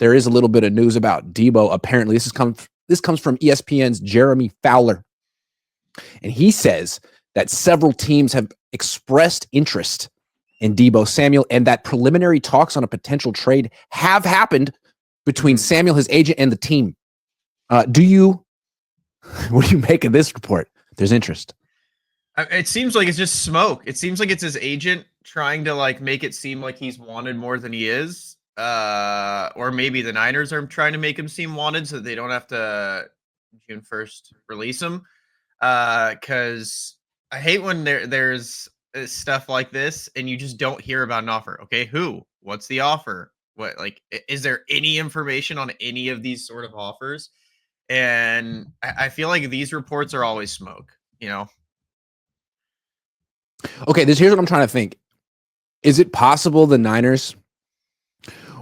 there is a little bit of news about Deebo. Apparently, this comes from ESPN's Jeremy Fowler, and he says that several teams have expressed interest in Deebo Samuel, and that preliminary talks on a potential trade have happened between Samuel, his agent, and the team. What do you make of this report? There's interest. It seems like it's just smoke. It seems like it's his agent trying to like make it seem like he's wanted more than he is. Or maybe the Niners are trying to make him seem wanted so that they don't have to June 1st release him. Because I hate when there's stuff like this and you just don't hear about an offer. Okay, who? What's the offer? What, like, is there any information on any of these sort of offers? And I feel like these reports are always smoke, you know? Okay, here's what I'm trying to think. Is it possible the Niners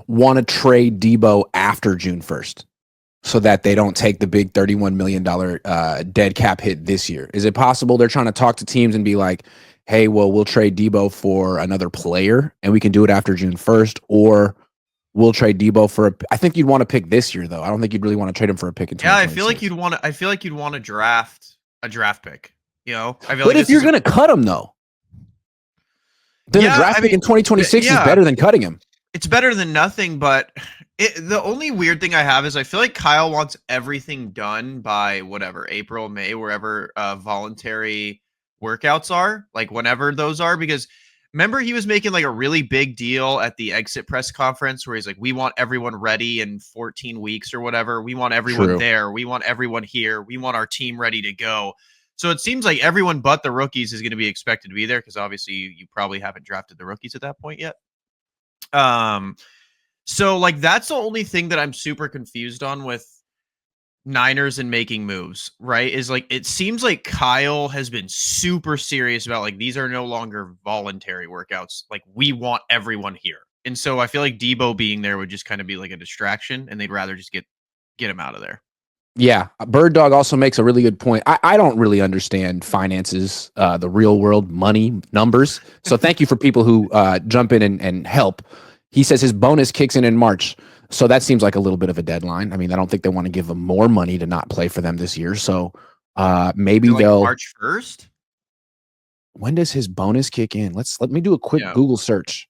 want to trade Deebo after June 1st so that they don't take the big $31 million dead cap hit this year? Is it possible they're trying to talk to teams and be like, hey, well, we'll trade Deebo for another player and we can do it after June 1st, or we'll trade Deebo for I think you'd want to pick this year, though. I don't think you'd really want to trade him for a pick in 2026. Yeah, I feel like you'd want to draft a draft pick, you know? I feel but like if you're going to cut him, though, then a draft pick in 2026 is better than cutting him. It's better than nothing, but the only weird thing I have is I feel like Kyle wants everything done by whatever, April, May, wherever voluntary workouts are, like whenever those are, because remember he was making like a really big deal at the exit press conference where he's like, we want everyone ready in 14 weeks or whatever. We want everyone there. We want everyone here. We want our team ready to go. So it seems like everyone but the rookies is going to be expected to be there because obviously you probably haven't drafted the rookies at that point yet. So like that's the only thing that I'm super confused on with Niners and making moves, right? Is like it seems like Kyle has been super serious about like these are no longer voluntary workouts. Like we want everyone here. And so I feel like Deebo being there would just kind of be like a distraction and they'd rather just get him out of there. Yeah, Bird Dog also makes a really good point. I don't really understand finances, the real world, money, numbers. So thank you for people who jump in and help. He says his bonus kicks in March. So that seems like a little bit of a deadline. I mean, I don't think they want to give him more money to not play for them this year. So maybe like they'll March 1st. When does his bonus kick in? Let me do a quick Google search.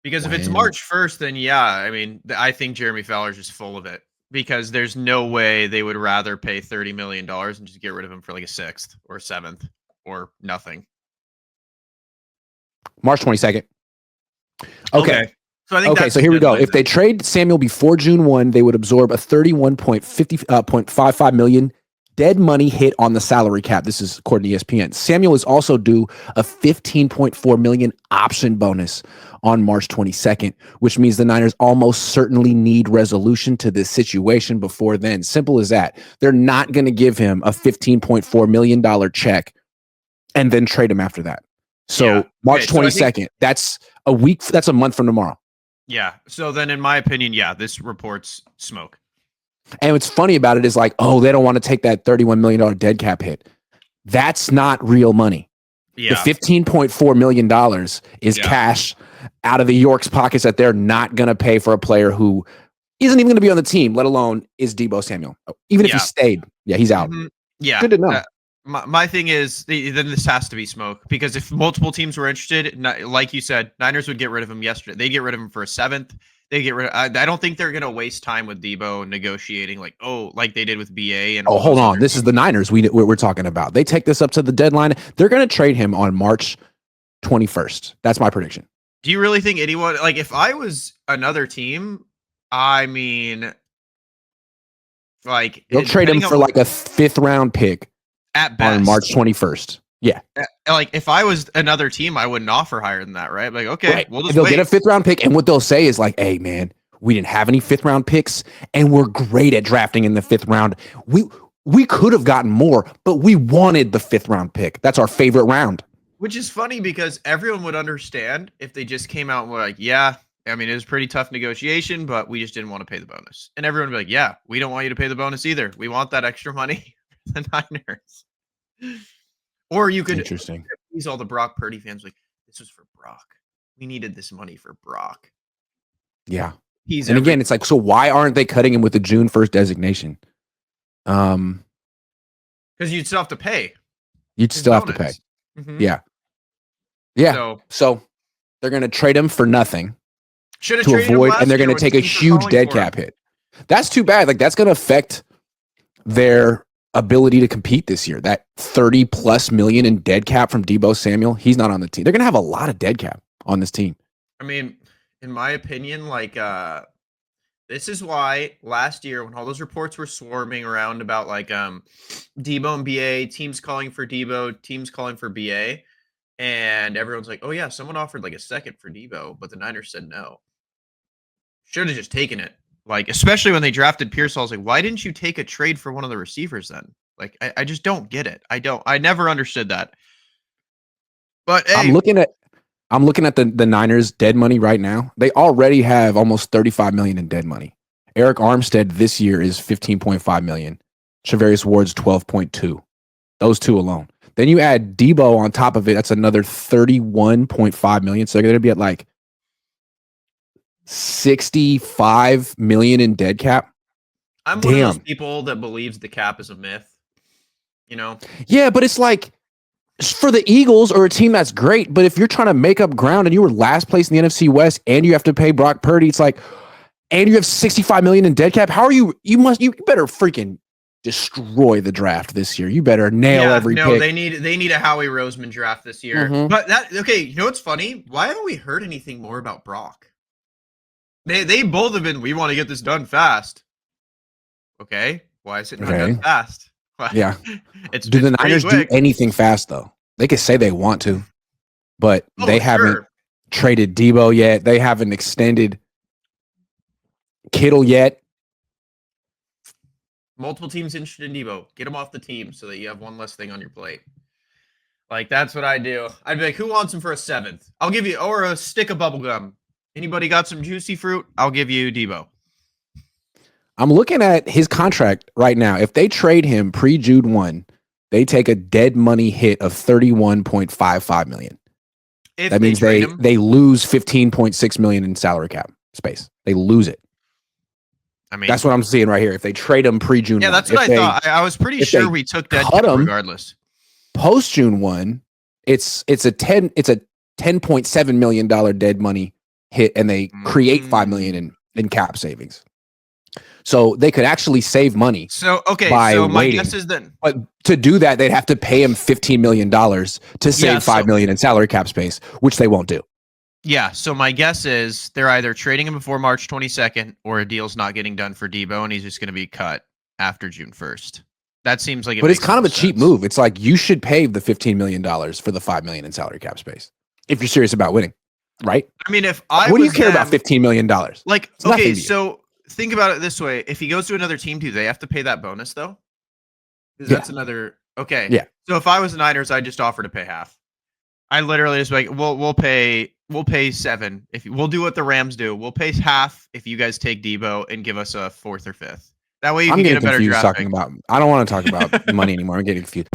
Because if it's March 1st, then yeah, I mean, I think Jeremy Fowler's just full of it. Because there's no way they would rather pay $30 million and just get rid of him for like a 6th or 7th or nothing. March 22nd. Okay. So I think so here we go. If they trade Samuel before June 1, they would absorb a $31.55 million dead money hit on the salary cap. This is according to ESPN. Samuel is also due a $15.4 million option bonus on March 22nd, which means the Niners almost certainly need resolution to this situation before then. Simple as that. They're not going to give him a $15.4 million check and then trade him after that. So March 22nd, that's a week. That's a month from tomorrow. Yeah. So then in my opinion, this report's smoke. And what's funny about it is like, oh, they don't want to take that $31 million dead cap hit. That's not real money. Yeah. The $15.4 million is cash out of the York's pockets that they're not going to pay for a player who isn't even going to be on the team, let alone is Deebo Samuel. Even if he stayed, he's out. Mm-hmm. Yeah. Good to know. My thing is, then this has to be smoke because if multiple teams were interested, like you said, Niners would get rid of him yesterday. They get rid of him for a 7th. They get rid of, I don't think they're going to waste time with Deebo negotiating like they did with BA. And hold on. This is the Niners we're talking about. They take this up to the deadline. They're going to trade him on March 21st. That's my prediction. Do you really think anyone, like if I was another team, I mean, like they'll trade him for like a 5th round pick at best on March 21st. Yeah. Like if I was another team, I wouldn't offer higher than that, right? Like, okay, we'll just they'll get a 5th round pick. And what they'll say is like, hey man, we didn't have any 5th round picks and we're great at drafting in the 5th round. We could have gotten more, but we wanted the 5th round pick. That's our favorite round. Which is funny because everyone would understand if they just came out and were like, yeah, I mean, it was a pretty tough negotiation, but we just didn't want to pay the bonus. And everyone would be like, yeah, we don't want you to pay the bonus either. We want that extra money for the Niners. Or you could please all the Brock Purdy fans like, this was for Brock. We needed this money for Brock. Yeah. He's And again, every it's like, so why aren't they cutting him with the June 1st designation? because you'd still have to pay You'd his still have to pay. bonus. Mhm. Yeah. Yeah. So So they're going to trade him for nothing should have to traded him avoid, and last they're going year to when take a teams were huge calling dead for him. cap hit. That's too bad. Like, that's going to affect their ability to compete this year. That 30 plus million in dead cap from Deebo Samuel, he's not on the team. They're going to have a lot of dead cap on this team. I mean, in my opinion, like this is why last year when all those reports were swarming around about like Deebo and BA, teams calling for Deebo, teams calling for BA, and everyone's like, "Oh yeah, someone offered like a second for Deebo, but the Niners said no." Should have just taken it. Like, especially when they drafted Pierce, I was like, why didn't you take a trade for one of the receivers then? Like, I just don't get it. I never understood that. But hey, I'm looking at the Niners dead money right now. They already have almost 35 million in dead money. Eric Armstead this year is 15.5 million. Charvarius Ward's 12.2. Those two alone. Then you add Deebo on top of it. That's another 31.5 million. So they're going to be at like 65 million in dead cap. I'm one of those people that believes the cap is a myth. You know? Yeah, but it's like for the Eagles or a team that's great, but if you're trying to make up ground and you were last place in the NFC West and you have to pay Brock Purdy, it's like, and you have 65 million in dead cap. How are you? You better freaking destroy the draft this year. You better nail every pick. They need a Howie Roseman draft this year. Mhm. But you know what's funny? Why haven't we heard anything more about Brock? They both have been, we want to get this done fast. Okay. Why is it not done fast? Yeah. Do the Niners do anything fast though? They could say they want to, but they haven't traded Deebo yet. They haven't extended Kittle yet. Multiple teams interested in Deebo. Get him off the team so that you have one less thing on your plate. Like, that's what I do. I'd be like, who wants him for a 7th? I'll give you, or a stick of bubble gum. Anybody got some juicy fruit? I'll give you Deebo. I'm looking at his contract right now. If they trade him pre-June 1, they take a dead money hit of 31.55 million. That means they lose 15.6 million in salary cap space. They lose it. I mean, that's what I'm seeing right here. If they trade him pre-June 1. Yeah, that's what I thought. I was pretty sure we took dead cap regardless. Post-June 1, it's a $10.7 million dead money hit, and they create $5 million in cap savings. So they could actually save money. So my guess is then, but to do that, they'd have to pay him $15 million to save $5 million in salary cap space, which they won't do. Yeah. So my guess is they're either trading him before March 22nd, or a deal's not getting done for Deebo, and he's just going to be cut after June 1st. That seems like, but it's kind of a cheap move. It's like you should pay the $15 million for the $5 million in salary cap space if you're serious about winning, right? I mean, what do you care about $15 million? Like, okay, so think about it this way: if he goes to another team, do they have to pay that bonus though? Because that's another. Okay, yeah. So if I was the Niners, I'd just offer to pay half. I literally just like, we'll pay 7 if we'll do what the Rams do. We'll pay half if you guys take Deebo and give us a 4th or 5th. That way you can get a better draft pick. I don't want to talk about money anymore. I'm getting confused.